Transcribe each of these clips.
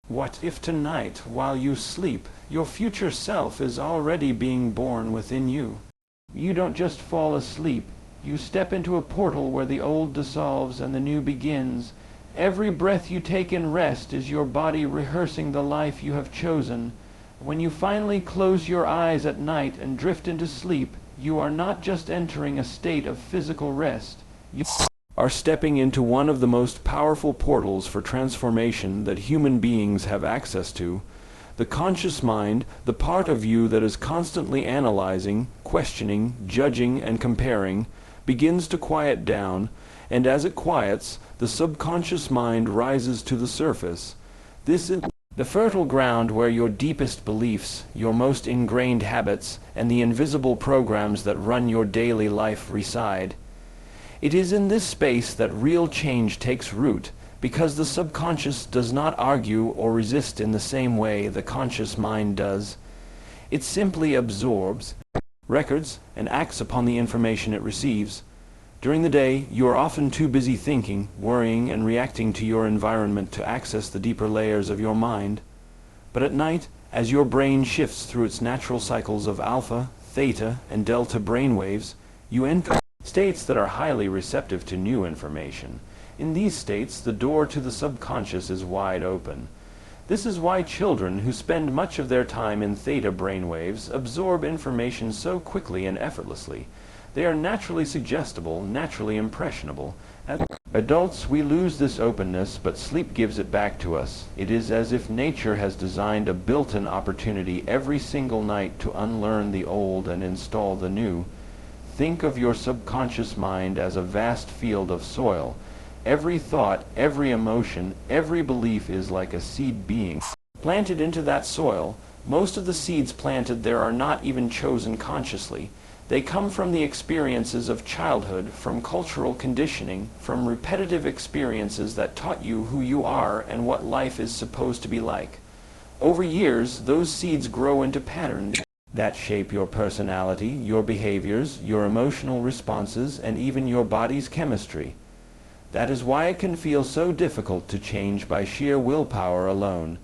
What if tonight, while you sleep, your future self is already being born within you? You don't just fall asleep. You step into a portal where the old dissolves and the new begins. Every breath you take in rest is your body rehearsing the life you have chosen. When you finally close your eyes at night and drift into sleep, you are not just entering a state of physical rest. You are stepping into one of the most powerful portals for transformation that human beings have access to. The conscious mind, the part of you that is constantly analyzing, questioning, judging, and comparing, begins to quiet down, and as it quiets, the subconscious mind rises to the surface. This is the fertile ground where your deepest beliefs, your most ingrained habits, and the invisible programs that run your daily life reside. It is in this space that real change takes root, because the subconscious does not argue or resist in the same way the conscious mind does. It simply absorbs, records, and acts upon the information it receives. During the day, you are often too busy thinking, worrying, and reacting to your environment to access the deeper layers of your mind. But at night, as your brain shifts through its natural cycles of alpha, theta, and delta brainwaves, you enter states that are highly receptive to new information. In these states, the door to the subconscious is wide open. This is why children who spend much of their time in theta brainwaves absorb information so quickly and effortlessly. They are naturally suggestible, naturally impressionable. As adults, we lose this openness, but sleep gives it back to us. It is as if nature has designed a built-in opportunity every single night to unlearn the old and install the new. Think of your subconscious mind as a vast field of soil. Every thought, every emotion, every belief is like a seed being planted into that soil. Most of the seeds planted there are not even chosen consciously. They come from the experiences of childhood, from cultural conditioning, from repetitive experiences that taught you who you are and what life is supposed to be like. Over years, those seeds grow into patterns that shape your personality, your behaviors, your emotional responses, and even your body's chemistry. That is why it can feel so difficult to change by sheer willpower alone.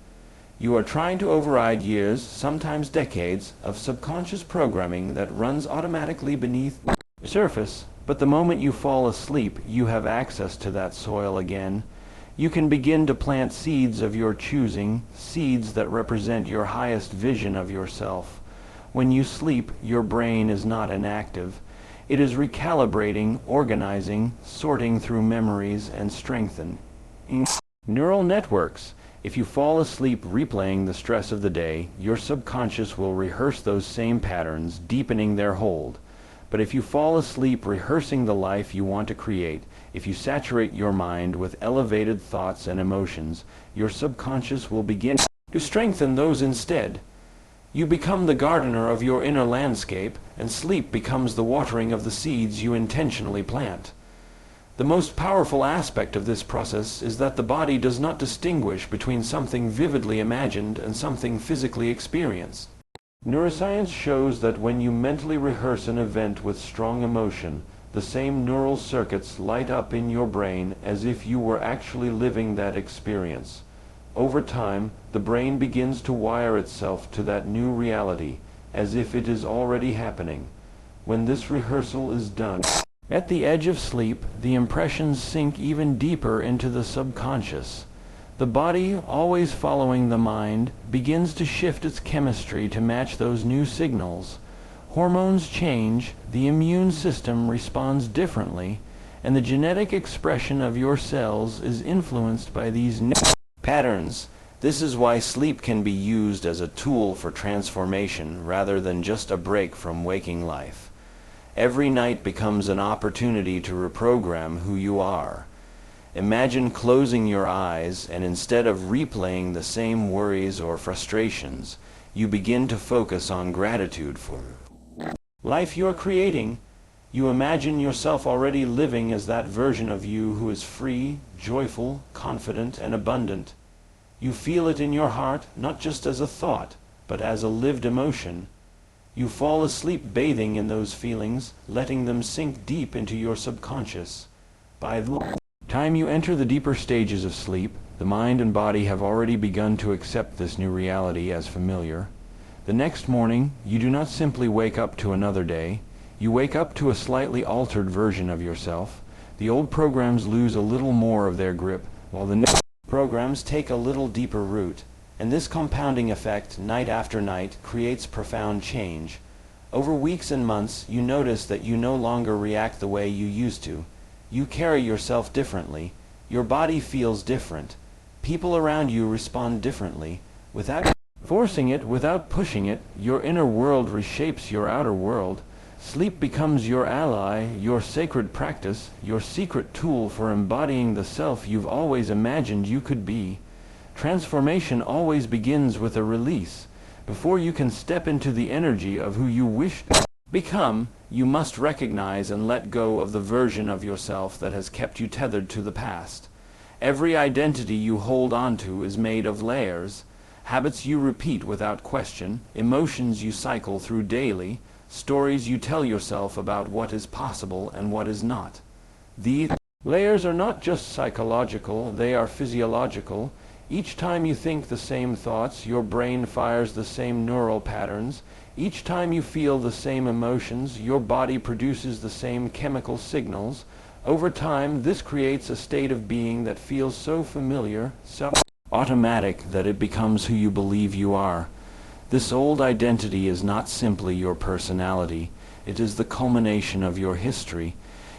You are trying to override years, sometimes decades, of subconscious programming that runs automatically beneath the surface, but the moment you fall asleep, you have access to that soil again. You can begin to plant seeds of your choosing, seeds that represent your highest vision of yourself. When you sleep, your brain is not inactive. It is recalibrating, organizing, sorting through memories, and strengthening neural networks. If you fall asleep replaying the stress of the day, your subconscious will rehearse those same patterns, deepening their hold. But if you fall asleep rehearsing the life you want to create, if you saturate your mind with elevated thoughts and emotions, your subconscious will begin to strengthen those instead. You become the gardener of your inner landscape, and sleep becomes the watering of the seeds you intentionally plant. The most powerful aspect of this process is that the body does not distinguish between something vividly imagined and something physically experienced. Neuroscience shows that when you mentally rehearse an event with strong emotion, the same neural circuits light up in your brain as if you were actually living that experience. Over time, the brain begins to wire itself to that new reality, as if it is already happening. When this rehearsal is done, at the edge of sleep, the impressions sink even deeper into the subconscious. The body, always following the mind, begins to shift its chemistry to match those new signals. Hormones change, the immune system responds differently, and the genetic expression of your cells is influenced by these new patterns. This is why sleep can be used as a tool for transformation rather than just a break from waking life. Every night becomes an opportunity to reprogram who you are. Imagine closing your eyes, and instead of replaying the same worries or frustrations, you begin to focus on gratitude for life you're creating. You imagine yourself already living as that version of you who is free, joyful, confident, and abundant. You feel it in your heart, not just as a thought, but as a lived emotion. You fall asleep bathing in those feelings, letting them sink deep into your subconscious. By the time you enter the deeper stages of sleep, The mind and body have already begun to accept this new reality as familiar. The next morning, you do not simply wake up to another day. You wake up to a slightly altered version of yourself. The old programs lose a little more of their grip, while the new programs take a little deeper root. And this compounding effect, night after night, creates profound change. Over weeks and months, you notice that you no longer react the way you used to. You carry yourself differently. Your body feels different. People around you respond differently. Without forcing it, without pushing it, your inner world reshapes your outer world. Sleep becomes your ally, your sacred practice, your secret tool for embodying the self you've always imagined you could be. Transformation always begins with a release. Before you can step into the energy of who you wish to become, you must recognize and let go of the version of yourself that has kept you tethered to the past. Every identity you hold onto is made of layers, habits you repeat without question, emotions you cycle through daily, stories you tell yourself about what is possible and what is not. These layers are not just psychological, they are physiological. Each time you think the same thoughts, your brain fires the same neural patterns. Each time you feel the same emotions, your body produces the same chemical signals. Over time, this creates a state of being that feels so familiar, so automatic, that it becomes who you believe you are. This old identity is not simply your personality. It is the culmination of your history.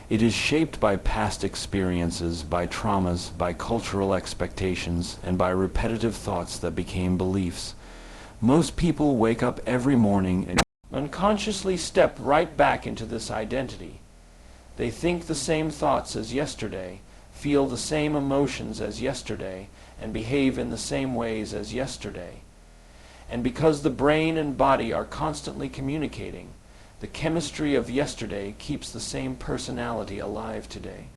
It is shaped by past experiences, by traumas, by cultural expectations, and by repetitive thoughts that became beliefs. Most people wake up every morning and unconsciously step right back into this identity. They think the same thoughts as yesterday, feel the same emotions as yesterday, and behave in the same ways as yesterday. And because the brain and body are constantly communicating, the chemistry of yesterday keeps the same personality alive today.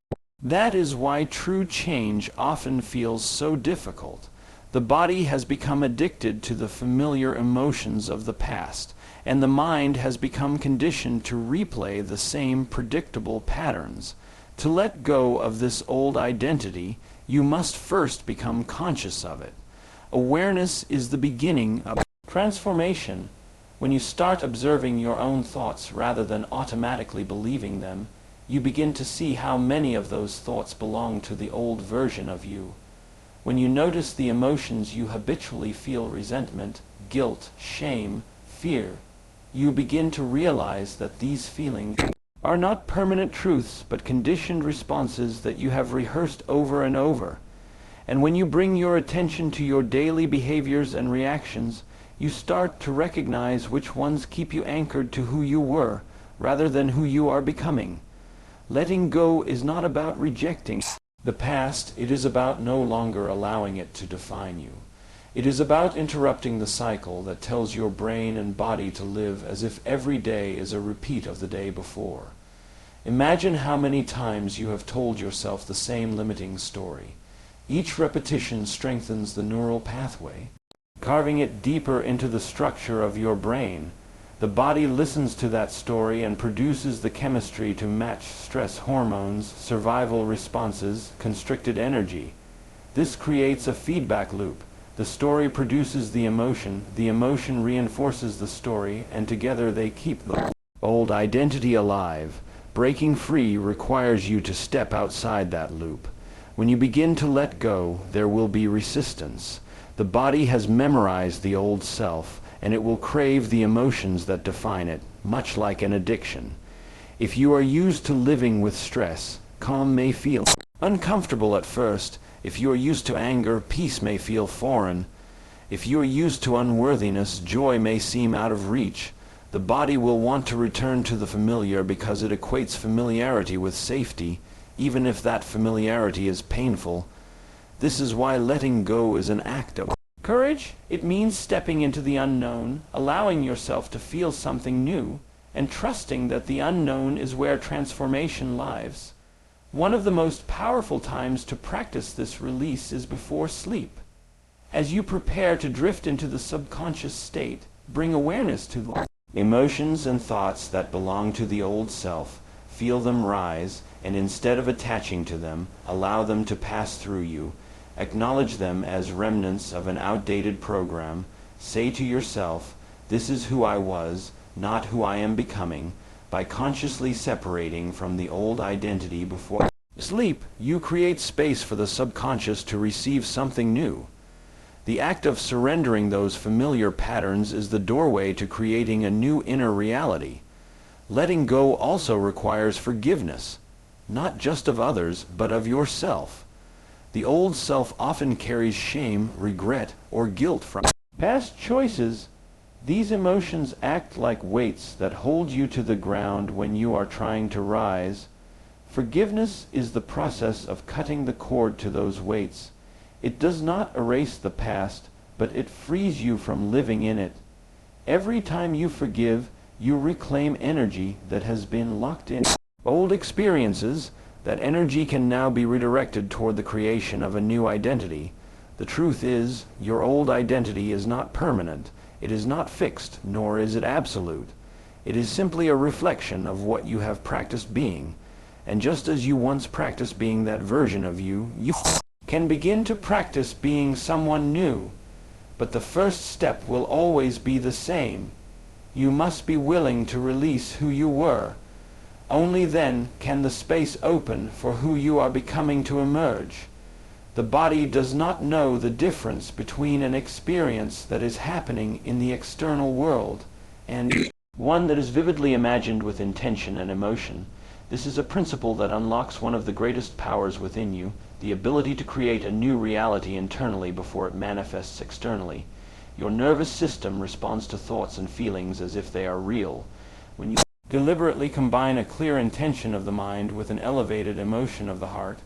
That is why true change often feels so difficult. The body has become addicted to the familiar emotions of the past, and the mind has become conditioned to replay the same predictable patterns. To let go of this old identity, you must first become conscious of it. Awareness is the beginning of transformation. When you start observing your own thoughts rather than automatically believing them, you begin to see how many of those thoughts belong to the old version of you. When you notice the emotions you habitually feel, resentment, guilt, shame, fear, you begin to realize that these feelings are not permanent truths, but conditioned responses that you have rehearsed over and over. And when you bring your attention to your daily behaviors and reactions, you start to recognize which ones keep you anchored to who you were, rather than who you are becoming. Letting go is not about rejecting the past, it is about no longer allowing it to define you. It is about interrupting the cycle that tells your brain and body to live as if every day is a repeat of the day before. Imagine how many times you have told yourself the same limiting story. Each repetition strengthens the neural pathway, carving it deeper into the structure of your brain. The body listens to that story and produces the chemistry to match stress hormones, survival responses, constricted energy. This creates a feedback loop. The story produces the emotion reinforces the story, and together they keep the old identity alive. Breaking free requires you to step outside that loop. When you begin to let go, there will be resistance. The body has memorized the old self, and it will crave the emotions that define it, much like an addiction. If you are used to living with stress, calm may feel uncomfortable at first. If you are used to anger, peace may feel foreign. If you are used to unworthiness, joy may seem out of reach. The body will want to return to the familiar because it equates familiarity with safety, even if that familiarity is painful. This is why letting go is an act of courage. It means stepping into the unknown, allowing yourself to feel something new, and trusting that the unknown is where transformation lies. One of the most powerful times to practice this release is before sleep. As you prepare to drift into the subconscious state, bring awareness to the emotions and thoughts that belong to the old self. Feel them rise, and instead of attaching to them, allow them to pass through you. Acknowledge them as remnants of an outdated program. Say to yourself, "This is who I was, not who I am becoming," by consciously separating from the old identity before sleep. You create space for the subconscious to receive something new. The act of surrendering those familiar patterns is the doorway to creating a new inner reality. Letting go also requires forgiveness, not just of others, but of yourself. The old self often carries shame, regret, or guilt from past choices. These emotions act like weights that hold you to the ground when you are trying to rise. Forgiveness is the process of cutting the cord to those weights. It does not erase the past, but it frees you from living in it. Every time you forgive, you reclaim energy that has been locked in old experiences. That energy can now be redirected toward the creation of a new identity. The truth is, your old identity is not permanent. It is not fixed, nor is it absolute. It is simply a reflection of what you have practiced being. And just as you once practiced being that version of you, you can begin to practice being someone new. But the first step will always be the same. You must be willing to release who you were. Only then can the space open for who you are becoming to emerge. The body does not know the difference between an experience that is happening in the external world and one that is vividly imagined with intention and emotion. This is a principle that unlocks one of the greatest powers within you, the ability to create a new reality internally before it manifests externally. Your nervous system responds to thoughts and feelings as if they are real. When you deliberately combine a clear intention of the mind with an elevated emotion of the heart,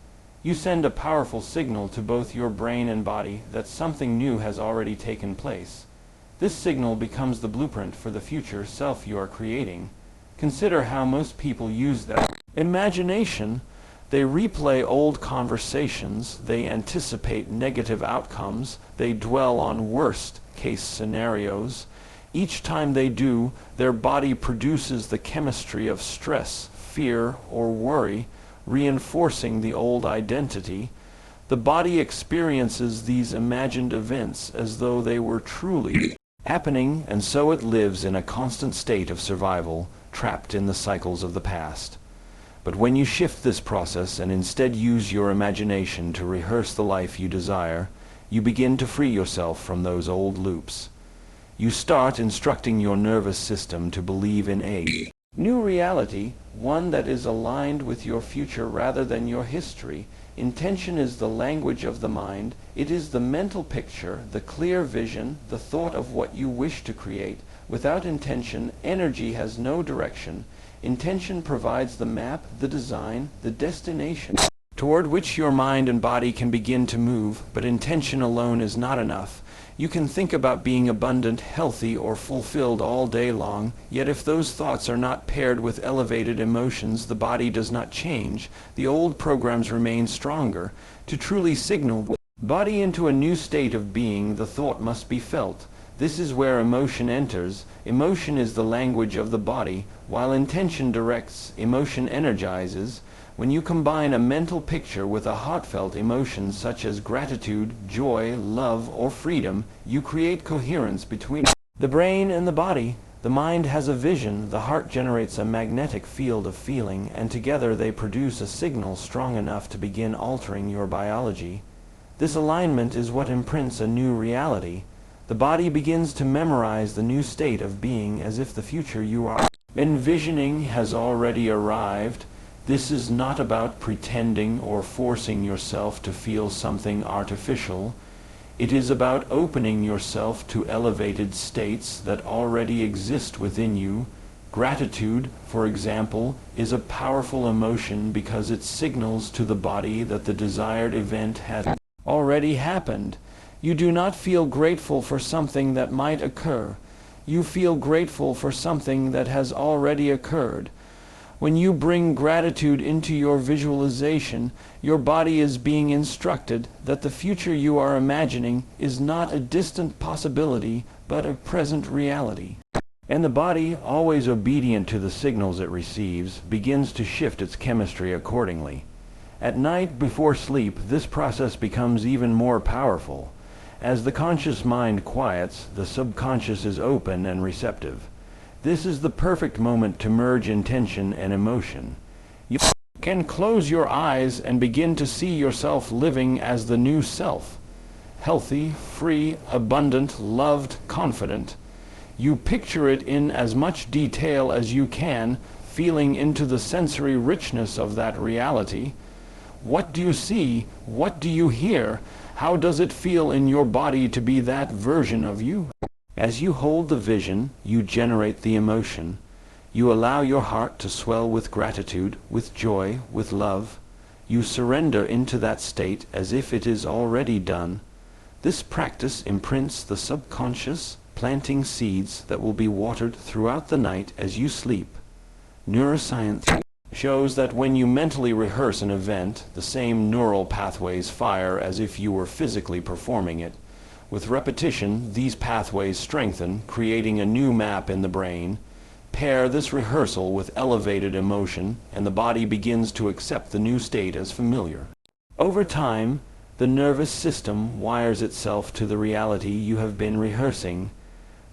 you send a powerful signal to both your brain and body that something new has already taken place. This signal becomes the blueprint for the future self you are creating. Consider how most people use their imagination. They replay old conversations, they anticipate negative outcomes, they dwell on worst-case scenarios. Each time they do, their body produces the chemistry of stress, fear, or worry, reinforcing the old identity. The body experiences these imagined events as though they were truly happening, and so it lives in a constant state of survival, trapped in the cycles of the past. But when you shift this process and instead use your imagination to rehearse the life you desire, you begin to free yourself from those old loops. You start instructing your nervous system to believe in a new reality, one that is aligned with your future rather than your history. Intention is the language of the mind. It is the mental picture, the clear vision, the thought of what you wish to create. Without intention, energy has no direction. Intention provides the map, the design, the destination toward which your mind and body can begin to move, but intention alone is not enough. You can think about being abundant, healthy, or fulfilled all day long, yet if those thoughts are not paired with elevated emotions, the body does not change. The old programs remain stronger. To truly signal the body into a new state of being, the thought must be felt. This is where emotion enters. Emotion is the language of the body, while intention directs, emotion energizes. When you combine a mental picture with a heartfelt emotion such as gratitude, joy, love, or freedom, you create coherence between the brain and the body. The mind has a vision, the heart generates a magnetic field of feeling, and together they produce a signal strong enough to begin altering your biology. This alignment is what imprints a new reality. The body begins to memorize the new state of being as if the future you are envisioning has already arrived. This is not about pretending or forcing yourself to feel something artificial. It is about opening yourself to elevated states that already exist within you. Gratitude, for example, is a powerful emotion because it signals to the body that the desired event has already happened. You do not feel grateful for something that might occur. You feel grateful for something that has already occurred. When you bring gratitude into your visualization, your body is being instructed that the future you are imagining is not a distant possibility, but a present reality. And the body, always obedient to the signals it receives, begins to shift its chemistry accordingly. At night before sleep, this process becomes even more powerful. As the conscious mind quiets, the subconscious is open and receptive. This is the perfect moment to merge intention and emotion. You can close your eyes and begin to see yourself living as the new self. Healthy, free, abundant, loved, confident. You picture it in as much detail as you can, feeling into the sensory richness of that reality. What do you see? What do you hear? How does it feel in your body to be that version of you? As you hold the vision, you generate the emotion. You allow your heart to swell with gratitude, with joy, with love. You surrender into that state as if it is already done. This practice imprints the subconscious, planting seeds that will be watered throughout the night as you sleep. Neuroscience shows that when you mentally rehearse an event, the same neural pathways fire as if you were physically performing it. With repetition, these pathways strengthen, creating a new map in the brain. Pair this rehearsal with elevated emotion, and the body begins to accept the new state as familiar. Over time, the nervous system wires itself to the reality you have been rehearsing.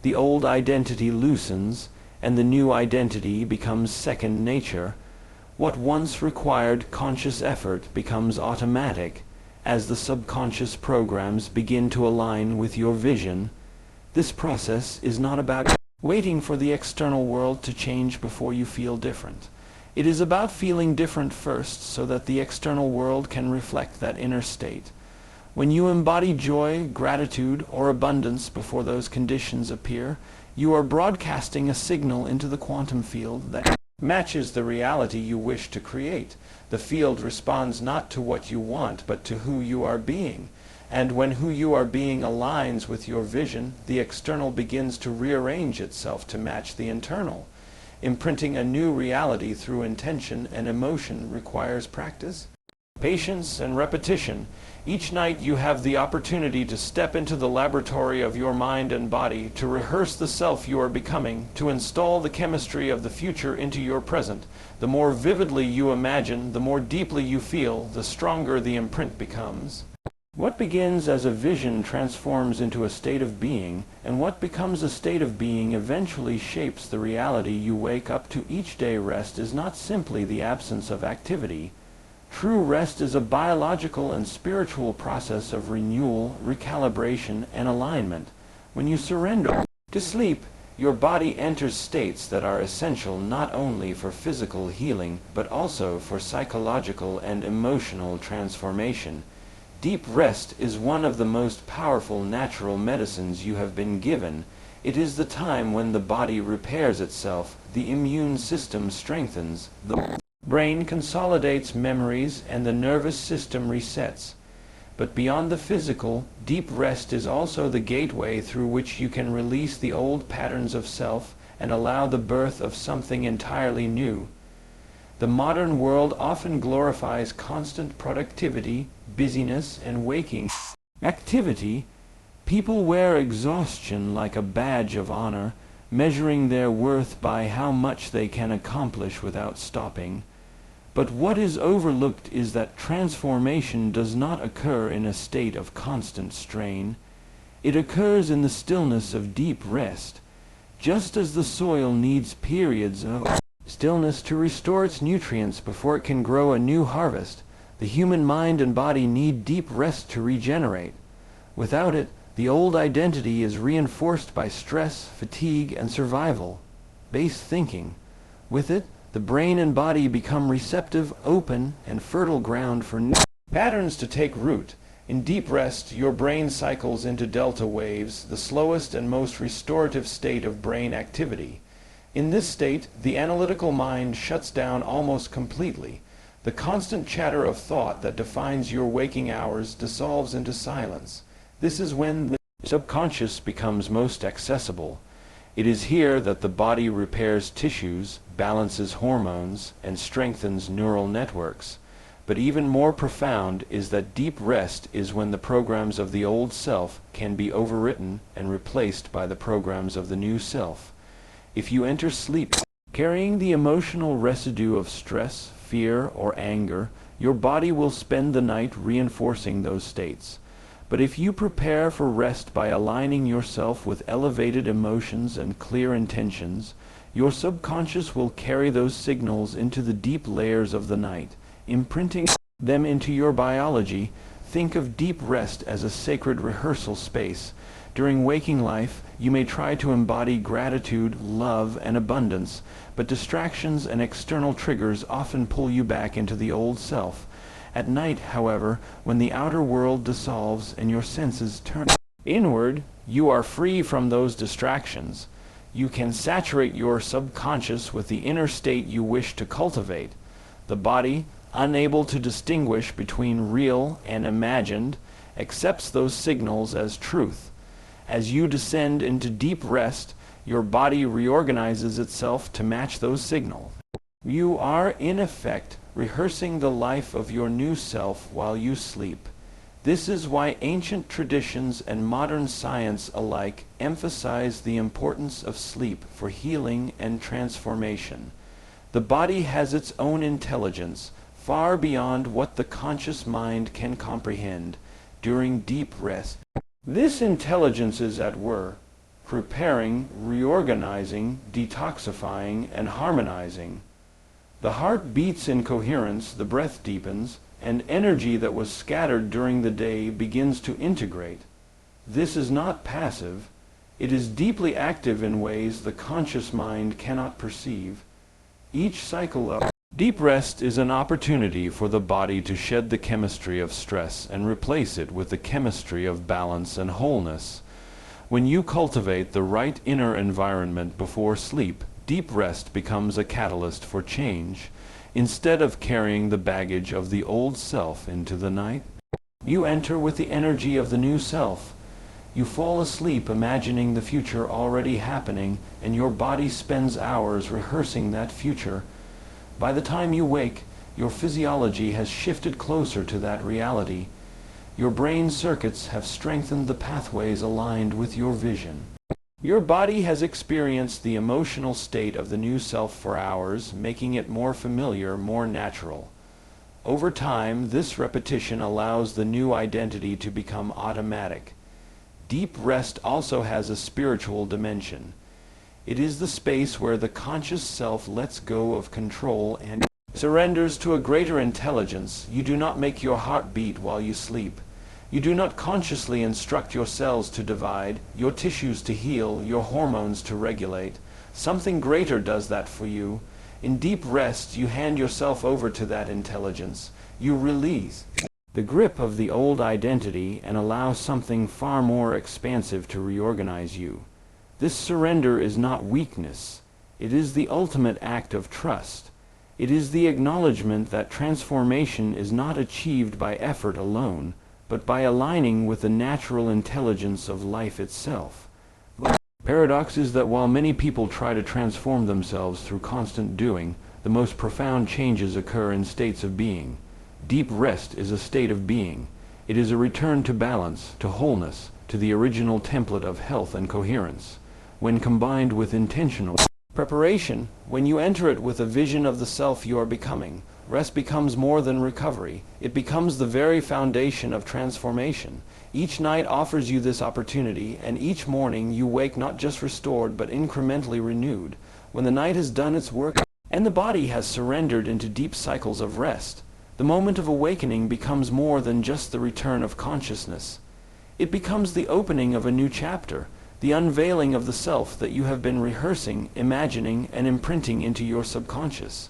The old identity loosens, and the new identity becomes second nature. What once required conscious effort becomes automatic as the subconscious programs begin to align with your vision. This process is not about waiting for the external world to change before you feel different. It is about feeling different first so that the external world can reflect that inner state. When you embody joy, gratitude, or abundance before those conditions appear, you are broadcasting a signal into the quantum field that matches the reality you wish to create. The field responds not to what you want, but to who you are being. And when who you are being aligns with your vision, the external begins to rearrange itself to match the internal. Imprinting a new reality through intention and emotion requires practice, patience, and repetition. Each night you have the opportunity to step into the laboratory of your mind and body, to rehearse the self you are becoming, to install the chemistry of the future into your present. The more vividly you imagine, the more deeply you feel, the stronger the imprint becomes. What begins as a vision transforms into a state of being, and what becomes a state of being eventually shapes the reality you wake up to. Each day. Rest is not simply the absence of activity. True rest is a biological and spiritual process of renewal, recalibration, and alignment. When you surrender to sleep, your body enters states that are essential not only for physical healing, but also for psychological and emotional transformation. Deep rest is one of the most powerful natural medicines you have been given. It is the time when the body repairs itself, the immune system strengthens, the brain consolidates memories, and the nervous system resets. But beyond the physical, deep rest is also the gateway through which you can release the old patterns of self and allow the birth of something entirely new. The modern world often glorifies constant productivity, busyness, and waking activity. People wear exhaustion like a badge of honor, measuring their worth by how much they can accomplish without stopping. But what is overlooked is that transformation does not occur in a state of constant strain. It occurs in the stillness of deep rest. Just as the soil needs periods of stillness to restore its nutrients before it can grow a new harvest, the human mind and body need deep rest to regenerate. Without it, the old identity is reinforced by stress, fatigue, and survival-based thinking. With it, the brain and body become receptive, open, and fertile ground for new patterns to take root. In deep rest, your brain cycles into delta waves, the slowest and most restorative state of brain activity. In this state, the analytical mind shuts down almost completely. The constant chatter of thought that defines your waking hours dissolves into silence. This is when the subconscious becomes most accessible. It is here that the body repairs tissues, balances hormones, and strengthens neural networks. But even more profound is that deep rest is when the programs of the old self can be overwritten and replaced by the programs of the new self. If you enter sleep carrying the emotional residue of stress, fear, or anger, Your body will spend the night reinforcing those states. But if you prepare for rest by aligning yourself with elevated emotions and clear intentions, your subconscious will carry those signals into the deep layers of the night, imprinting them into your biology. Think of deep rest as a sacred rehearsal space. During waking life, you may try to embody gratitude, love, and abundance, but distractions and external triggers often pull you back into the old self. At night, however, when the outer world dissolves and your senses turn inward, you are free from those distractions. You can saturate your subconscious with the inner state you wish to cultivate. The body, unable to distinguish between real and imagined, accepts those signals as truth. As you descend into deep rest, your body reorganizes itself to match those signals. You are, in effect, rehearsing the life of your new self while you sleep. This is why ancient traditions and modern science alike emphasize the importance of sleep for healing and transformation. The body has its own intelligence, far beyond what the conscious mind can comprehend. During deep rest, this intelligence is at work, preparing, reorganizing, detoxifying, and harmonizing. The heart beats in coherence, the breath deepens, and energy that was scattered during the day begins to integrate. This is not passive. It is deeply active in ways the conscious mind cannot perceive. Each cycle of deep rest is an opportunity for the body to shed the chemistry of stress and replace it with the chemistry of balance and wholeness. When you cultivate the right inner environment before sleep, deep rest becomes a catalyst for change. Instead of carrying the baggage of the old self into the night, you enter with the energy of the new self. You fall asleep imagining the future already happening, and your body spends hours rehearsing that future. By the time you wake, your physiology has shifted closer to that reality. Your brain circuits have strengthened the pathways aligned with your vision. Your body has experienced the emotional state of the new self for hours, making it more familiar, more natural. Over time, this repetition allows the new identity to become automatic. Deep rest also has a spiritual dimension. It is the space where the conscious self lets go of control and surrenders to a greater intelligence. You do not make your heart beat while you sleep. You do not consciously instruct your cells to divide, your tissues to heal, your hormones to regulate. Something greater does that for you. In deep rest, you hand yourself over to that intelligence. You release the grip of the old identity and allow something far more expansive to reorganize you. This surrender is not weakness. It is the ultimate act of trust. It is the acknowledgement that transformation is not achieved by effort alone, but by aligning with the natural intelligence of life itself. The paradox is that while many people try to transform themselves through constant doing, the most profound changes occur in states of being. Deep rest is a state of being. It is a return to balance, to wholeness, to the original template of health and coherence. When combined with intentional preparation, when you enter it with a vision of the self you are becoming, rest becomes more than recovery. It becomes the very foundation of transformation. Each night offers you this opportunity, and each morning you wake not just restored, but incrementally renewed. When the night has done its work, and the body has surrendered into deep cycles of rest, the moment of awakening becomes more than just the return of consciousness. It becomes the opening of a new chapter, the unveiling of the self that you have been rehearsing, imagining, and imprinting into your subconscious.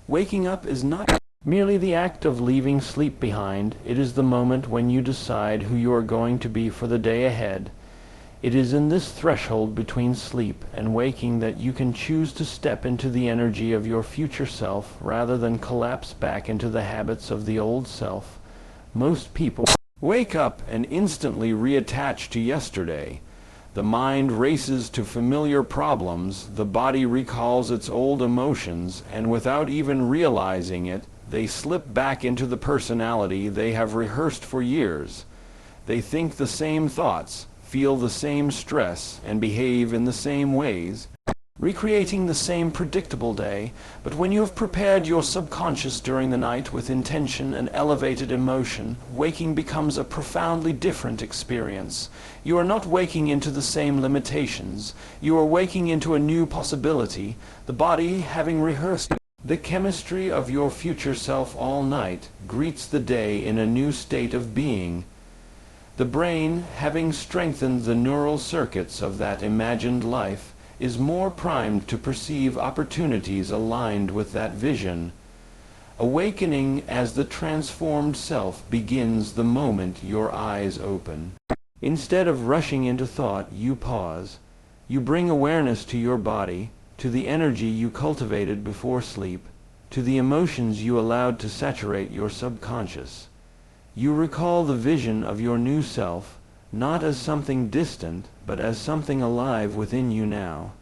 Waking up is not merely the act of leaving sleep behind. It is the moment when you decide who you are going to be for the day ahead. It is in this threshold between sleep and waking that you can choose to step into the energy of your future self rather than collapse back into the habits of the old self. Most people wake up and instantly reattach to yesterday. The mind races to familiar problems, the body recalls its old emotions, and without even realizing it, they slip back into the personality they have rehearsed for years. They think the same thoughts, feel the same stress, and behave in the same ways. recreating the same predictable day, but when you have prepared your subconscious during the night with intention and elevated emotion, waking becomes a profoundly different experience. You are not waking into the same limitations. You are waking into a new possibility, the body having rehearsed the chemistry of your future self all night, greets the day in a new state of being. The brain, having strengthened the neural circuits of that imagined life, is more primed to perceive opportunities aligned with that vision. Awakening as the transformed self begins the moment your eyes open. Instead of rushing into thought, you pause. You bring awareness to your body, to the energy you cultivated before sleep, to the emotions you allowed to saturate your subconscious. You recall the vision of your new self, not as something distant, but as something alive within you now.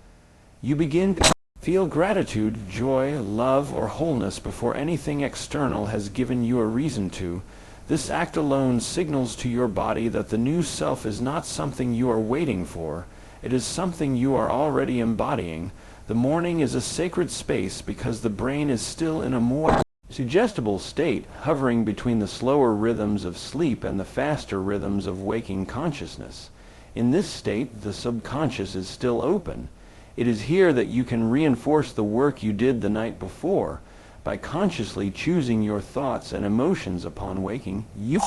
You begin to feel gratitude, joy, love, or wholeness before anything external has given you a reason to. This act alone signals to your body that the new self is not something you are waiting for. It is something you are already embodying. The morning is a sacred space because the brain is still in a more suggestible state, hovering between the slower rhythms of sleep and the faster rhythms of waking consciousness. In this state, the subconscious is still open. It is here that you can reinforce the work you did the night before. By consciously choosing your thoughts and emotions upon waking, you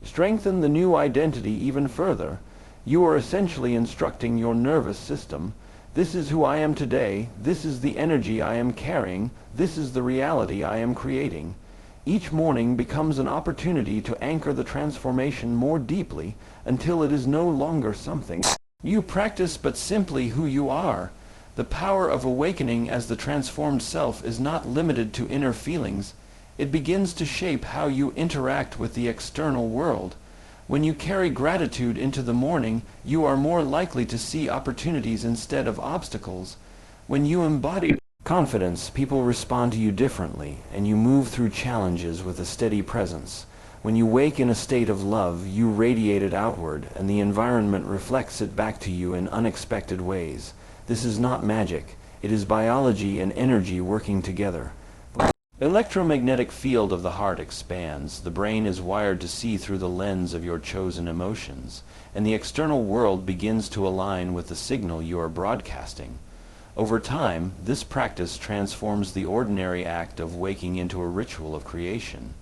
strengthen the new identity even further. You are essentially instructing your nervous system. This is who I am today. This is the energy I am carrying. This is the reality I am creating. Each morning becomes an opportunity to anchor the transformation more deeply until it is no longer something you practice but simply who you are. The power of awakening as the transformed self is not limited to inner feelings. It begins to shape how you interact with the external world. When you carry gratitude into the morning, you are more likely to see opportunities instead of obstacles. When you embody confidence, people respond to you differently, and you move through challenges with a steady presence. When you wake in a state of love, you radiate it outward, and the environment reflects it back to you in unexpected ways. This is not magic. It is biology and energy working together. The electromagnetic field of the heart expands. The brain is wired to see through the lens of your chosen emotions, and the external world begins to align with the signal you are broadcasting. Over time, this practice transforms the ordinary act of waking into a ritual of creation.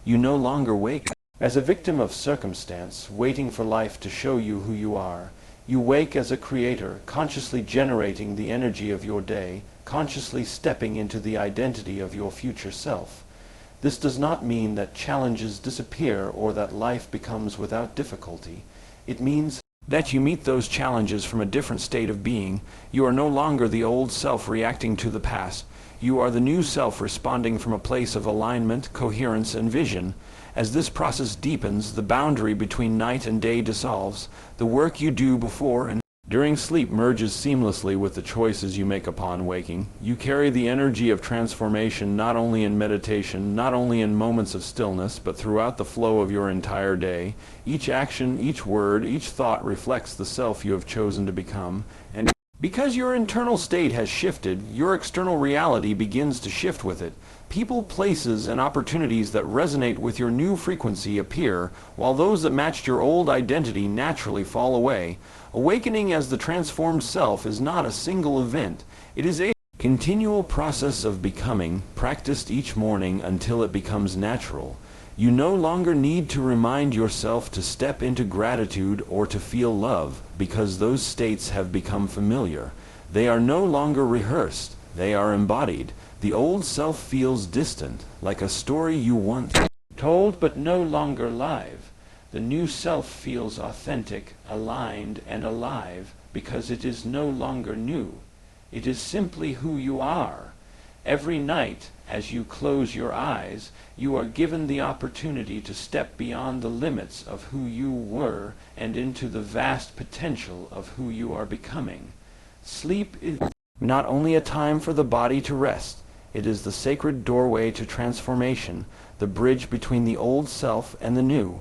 You no longer wake as a victim of circumstance, waiting for life to show you who you are. You wake as a creator, consciously generating the energy of your day, consciously stepping into the identity of your future self. This does not mean that challenges disappear or that life becomes without difficulty. It means that you meet those challenges from a different state of being. You are no longer the old self reacting to the past. You are the new self responding from a place of alignment, coherence, and vision. As this process deepens, the boundary between night and day dissolves. The work you do before and during sleep merges seamlessly with the choices you make upon waking. You carry the energy of transformation not only in meditation, not only in moments of stillness, but throughout the flow of your entire day. Each action, each word, each thought reflects the self you have chosen to become. And because your internal state has shifted, your external reality begins to shift with it. People, places, and opportunities that resonate with your new frequency appear, while those that matched your old identity naturally fall away. Awakening as the transformed self is not a single event. It is a continual process of becoming, practiced each morning until it becomes natural. You no longer need to remind yourself to step into gratitude or to feel love, because those states have become familiar. They are no longer rehearsed. They are embodied. The old self feels distant, like a story you once told but no longer live. The new self feels authentic, aligned, and alive because it is no longer new. It is simply who you are. Every night, as you close your eyes, you are given the opportunity to step beyond the limits of who you were and into the vast potential of who you are becoming. Sleep is not only a time for the body to rest, it is the sacred doorway to transformation, the bridge between the old self and the new.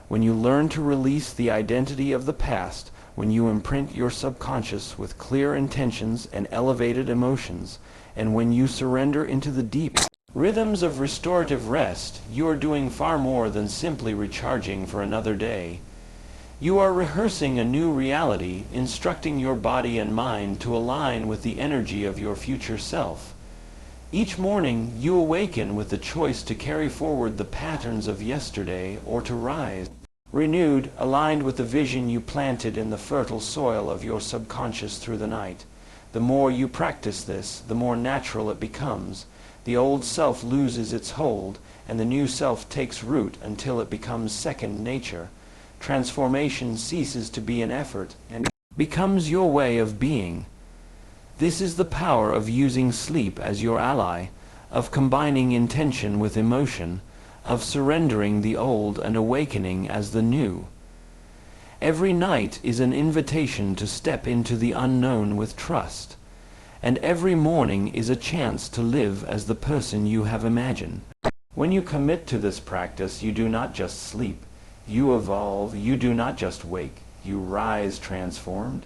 When you learn to release the identity of the past, when you imprint your subconscious with clear intentions and elevated emotions, and when you surrender into the deep rhythms of restorative rest, you are doing far more than simply recharging for another day. You are rehearsing a new reality, instructing your body and mind to align with the energy of your future self. Each morning, you awaken with the choice to carry forward the patterns of yesterday or to rise, renewed, aligned with the vision you planted in the fertile soil of your subconscious through the night. The more you practice this, the more natural it becomes. The old self loses its hold, and the new self takes root until it becomes second nature. Transformation ceases to be an effort and becomes your way of being. This is the power of using sleep as your ally, of combining intention with emotion, of surrendering the old and awakening as the new. Every night is an invitation to step into the unknown with trust, and every morning is a chance to live as the person you have imagined. When you commit to this practice, you do not just sleep. You evolve. You do not just wake. You rise transformed.